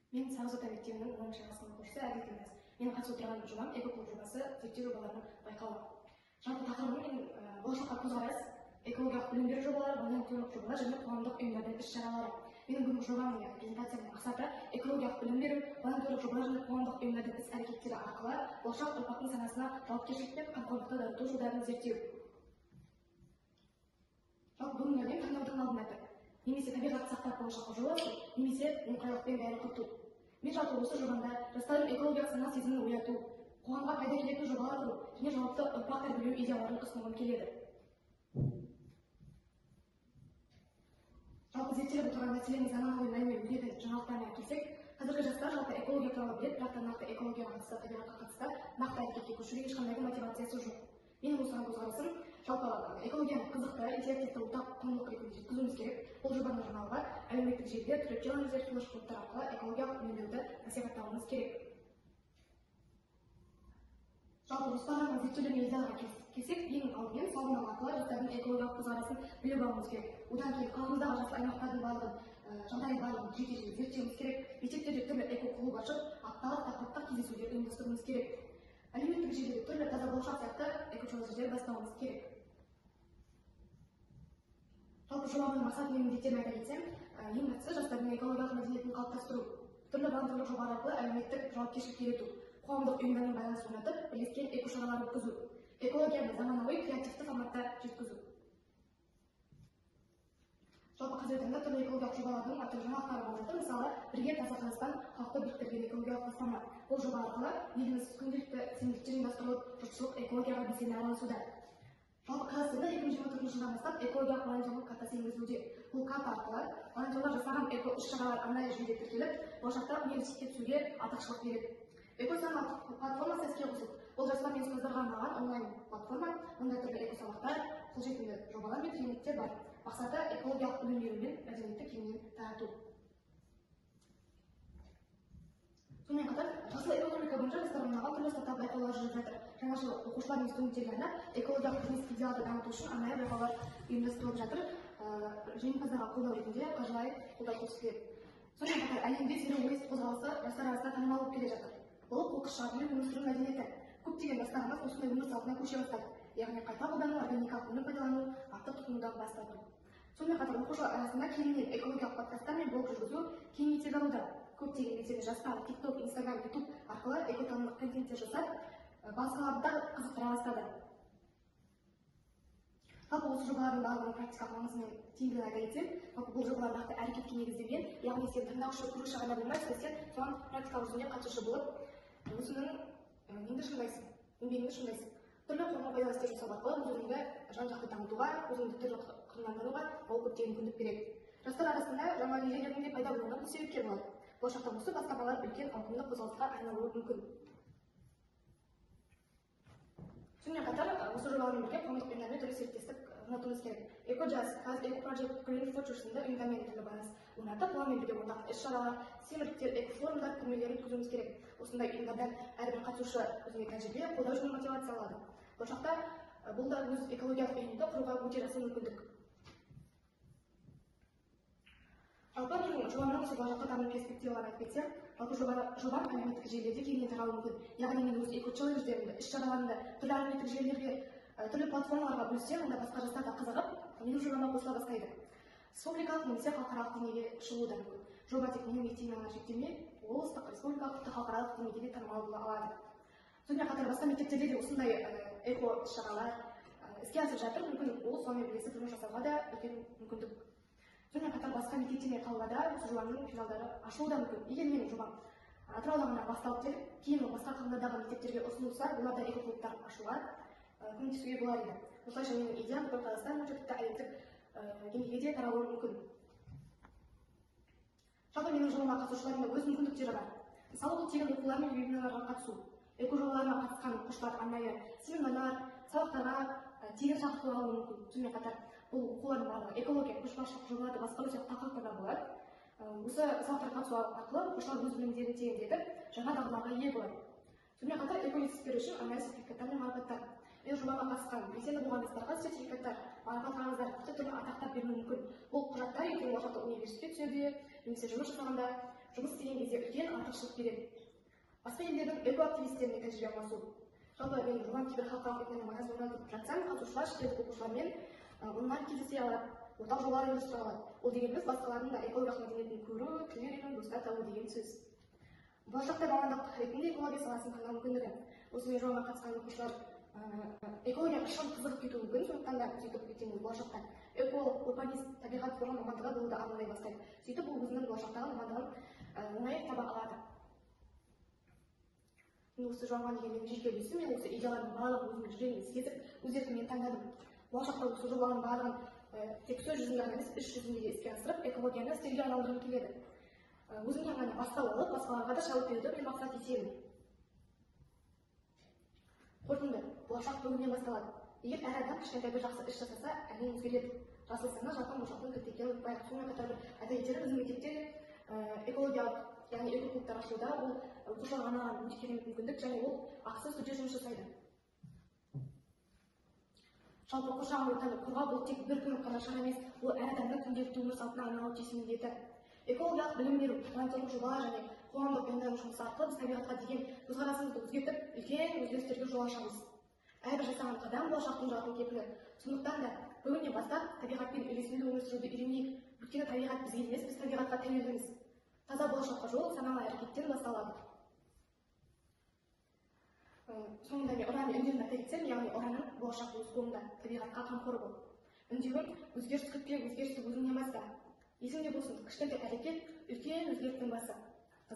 Мен Сарыазата мектебінің 10-шы класының оқушысы Әділ Тілмәс. Мен қатысып отырған жобам экоклуб жобасы зерттеу жобаларының байқауы. Жалпы тақырыбым менің болашаққа көзқарас, экологиялық білім беру жобалары, волонтерлік жобалар және қоғамдық ұйымдардың іс-шаралары. Менің бүгінгі жобамның презентацияның мақсаты экологиялық білім беру, волонтерлік жобалар және қоғамдық ұйымдардың іс-әрекеттері арқылы болашақ ұрпақтың санасына жауапкершілік пен қамқорлықты дарыту жолдарын зерттеу. Жалпы бүгінгі әлем таңдаудың алдында тұр. Немесе табиғатты сақтап болашаққа жол ашу, немесе немқұрайлықпен бәрін құрту. Мен жалпы осы жобамда жастардың экологиялық сана сезімін ояту, қоғамға пайда келетін жобалар құру және жауапты ұрпақ тәрбиелеу идеяларын ұсынғым келеді. Жалпы зерттеліп отырған мәселенің заманауи мәнмен беретін жаңалықтарына келсек, қазіргі жастар жалпы экология туралы білет, бірақ та нақты экологияға қатысты, табиғатқа қатысты нақты әрекетке көшуге ешқандай мотивациясы жоқ. Менің осыған көзқарасым, жалпы экологияны қызықты, интерактивті ортақ құндылық ретінде жеткізуіміз керек. Бұл жобаның жаңалығы әлеуметтік желіде, түрлі челлендждер, флеш-мобтар арқылы экологиялық үнемдеуді насихаттауымыз керек. Жалпы жоспарланған зерттеулермен идеяларға келсек, ең алдымен сауалнама арқылы жастардың экологиялық көзқарасын біліп алуымыз керек. Одан кейін қаламыздағы жасыл аймақтардың жағдайын барлығын жеке-жеке зерттеуіміз керек. Мектептерде түрлі эко-клуб ашып, апталық тақырыптық кездесулер ұйымдастыруымыз керек. Әлеуметтік желіде түрлі таза болашақ сияқты эко-челлендждер бастауымыз керек. Жалпы жобамның мақсаты мен міндеттерін айта кетсем, ең бастысы жастардың экологиялық мәдениетін қалыптастыру, түрлі волонтерлік жобалар арқылы әлеуметтік жауапкершілікке үйрету, қоғамдық ұйымдармен байланыс орнатып, бірлескен эко-шаралар өткізу, экологияны заманауи креативті форматта жеткізу. Жалпы қазіргі таңда түрлі экологиялық жобалардың әртүрлі жаңалықтары болып жатыр. Мысалы, бірге таза Қазақстан халықты біріктірген экологиялық бастама. Бұл жоба арқылы еліміз күнделікті сенбіліктер ұйымдастырылып, жұртшылық экологияға белсене араласуда. Жалпы Қазақстанда 2024 жылдан бастап экологиялық волонтерлік картасы енгізілуде. Бұл карта арқылы волонтерлар жасаған эко іс-шаралар арнайы жүйеге тіркеліп, болашақта университетке түсуге артықшылық береді. Экосамат платформасы іске қосылды. Бұл жастар мен ұстаздарға арналған онлайн платформа. Онда түрлі экосабақтар, қолжетімді жобалар мен тренингтер бар. Мақсаты экологиялық білім беру мен мәдениетті кеңінен тарату. Сонымен қатар, жасыл экономика бойынша жастарға арналған түрлі стартап байқаулар жүріп жатыр. Жаңа жыл оқушылар мен студенттерге арнап экологиялық бизнес идеалды дамыту үшін арнайы байқаулар ұйымдастырылып жатыр. Жеңімпаздарға қолдау ретінде қаржылай қолдау көрсетіледі. Сонымен қатар, әлемде зеро уэйст қозғалысы жастар арасында танымал болып келе жатыр. Бұл қоқыс шығару мен өмір сүру мәдениеті. Көптеген жастарымыз осындай өмір салтына көше бастады. Яғни қайта қолдану, органикалық өнім пайдалану, артық тұтынудан бас тарту. Сонымен қатар оқушылар арасында кеңінен экологиялық подкасттар мен блог жүргізу кең етек алуда. Көптеген белсенді жастар TikTok, Instagram, YouTube арқылы экотанымдық контенттер жасап, басқаларды қызықтыра бастады. Жалпы осы жобалардың барлығының практикалық маңызы мен тиімділігін айта кетсем, бұл жобалар нақты әрекетке негізделген, яғни сен тыңдаушы, көруші ғана болмайсың, сен соған практикалық жүзінде қатысушы болып, өзіңнің еңбегіңді шыңдайсың. Түрлі қоғамға пайдалы істер жасау арқылы өзіңді жан-жақты дамытуға, өзіңді түрлі қырмандыруға ол көптеген мүмкіндік береді. Жастар арасында жаңа идеялердің де пайда болуына бұл себепкер болады. Болашақта осы бастамалар үлкен ауқымды қозғалысқа айналуы мүмкін. Сонымен қатар, осы жобалармен бірге қоғамдық ұйымдармен түрлі серіктестік орнатуымыз керек. EcoJazz, EcoProject, Green Future сынды ұйымдармен түрлі байланыс орнатып, олармен бірге ортақ іс-шаралар, семинарлар, экофорумдар, көрмелер өткізуіміз керек. Осындай ұйымдардан әрбір қатысушы өзіне тәжірибе, қолдау және мотивация алады. Болашақта бұл да өз экологиялық ұйымды құруға өте жақсы мүмкіндік. Жалпы менің жобамның осы болашаққа даму перспективаларын айтып кетсем, жалпы жобам әлеуметтік желілерде кеңінен таралуы мүмкін. Яғни мен өз эко-челлендждерімді, іс-шараларымды түрлі әлеуметтік желілерге, түрлі платформаларға бөлсем, онда басқа жастар да қызығып, менің жобама қосыла бастайды. Республикалық немесе халықаралық деңгейге шығуы да мүмкін. Жоба тек менің мектебіме ғана шектелмей, облыстық, республикалық, тіпті халықаралық деңгейде де танымал бола алады. Сонымен қатар басқа мектептерде де осындай эко іс-шаралар іске асып жатыр. Мүмкін ол сонымен бірлесіп жұмыс жасауға да үлкен мүмкіндік. Сонымен қатар басқа мектептер мен қалаларда осы жобаның филиалдары ашылуы да мүмкін. Егер менің жобам Атырауда ғана басталып келіп, кейін басқа қалалардағы мектептерге ұсынылса, оларда эко-клубтар ашуға көмектесуге болар еді. Осылайша менің идеям бүкіл Қазақстан бойынша тіпті әлемдік деңгейге де таралуы мүмкін. Жалпы менің жобама қатысушыларында өз мүмкіндіктері бар. Мысалы, бұл тегін оқулар мен вебинарларға қатысу, эко-жобаларына қатысқан оқушылар арнайы семинарлар, сабақтарға тегін шақыртуға алуы мүмкін. Сонымен қатар бұл оқулардың барлығы экология, көшбасшылық жобаларды басқару сияқты тақырыптарда болады. Осы сабақтарға қатысу арқылы оқушылар өз білімдерін тереңдетіп, жаңа дағдыларға ие болады. Сонымен қатар эко-жетістіктері үшін арнайы сертификаттар мен марапаттар. Мен жобаға қатысқан белсенді болған жастарға сертификаттар, марапат қағаздар, түрлі атақтар беруі мүмкін. Бұл құжаттар ертең болашақта университетке түсерде, немесе жұмыс жасағанда жұмыс істеген кезде үлкен артықшылық береді. Басқа елдердің экоактивистеріне тәжірибе алмасу. Жалпы мен Жуан Кибер халықаралық экономиканың маңызын өтіп жатсам, қатысушылар шетелдік оқушылармен онлайн кездесе алады, ортақ жобалар ұйымдастыра алады. Ол дегеніміз басқалардың да экологиялық мәдениетін көру, тіл үйрену, достар табу деген сөз. Болашақта мамандық ретінде экология саласын таңдау мүмкіндігі. Осымен жобаға қатысқан оқушылар экологияға шын қызығып кетуі мүмкін, сондықтан да сөйтіп ертеңгі болашақта эколог, урбанист, табиғат қорғау мамандығы болуды армандай бастайды. Сөйтіп ол өзінің болашақтағы мамандығын оңай таба алады. Осы жобаға деген менің жеке үлесім, мен осы идеялардың барлығын өзімнің жүрегіммен сезіп, өз еркіммен таңдадым. Болашақта осы жобаның барлығын тек сөз жүзінде ғана емес, іс жүзінде де іске асырып, экологияны стильге айналдырғым келеді. Өзімнен ғана бастау алып, басқаларға да шабыт беруді мен мақсат етемін. Қорытынды, болашақ бүгіннен басталады. Егер әр адам кішкентай бір жақсы іс жасаса, әлем өзгереді. Жасыл саны жалпы болашақтың кілтекені ұмытпайық. Сонымен қатар айта кетері біздің мектепте экологиялық, яғни экоклубтар ашылуда, ол оқушыларға арналған өте керемет мүмкіндік, және ол ақысыз түрде жұмыс жасайды. Жалпы қоршаған ортаны қорғау бұл тек бір күн ғана шара емес, ол әр адамның күнделікті өмір салтына айналуы тиіс міндеті. Экологиялық білім беру, волонтерлік жобалар және қоғамдық ұйымдар жұмысы арқылы біз табиғатқа деген көзқарасымызды өзгертіп, үлкен өзгерістерге жол ашамыз. Әрбір жасаған қадам болашақтың жарқын кепілі. Сондықтан да бүгіннен бастап табиғатпен үйлесімді өмір сүруді үйренейік. Өйткені табиғат бізге емес, біз табиғатқа тәуелдіміз. Таза болашаққа жол саналы әрекеттен басталады. Соңында мен ұраның үндеуін айта кетсем, яғни ұраның болашақ өз қолында, табиғатқа қамқор бол. Үндеуім өзгеріс күтпе, өзгерісті өзіңнен баста. Есіңде болсын, кішкентай әрекет үлкен өзгерістің басы.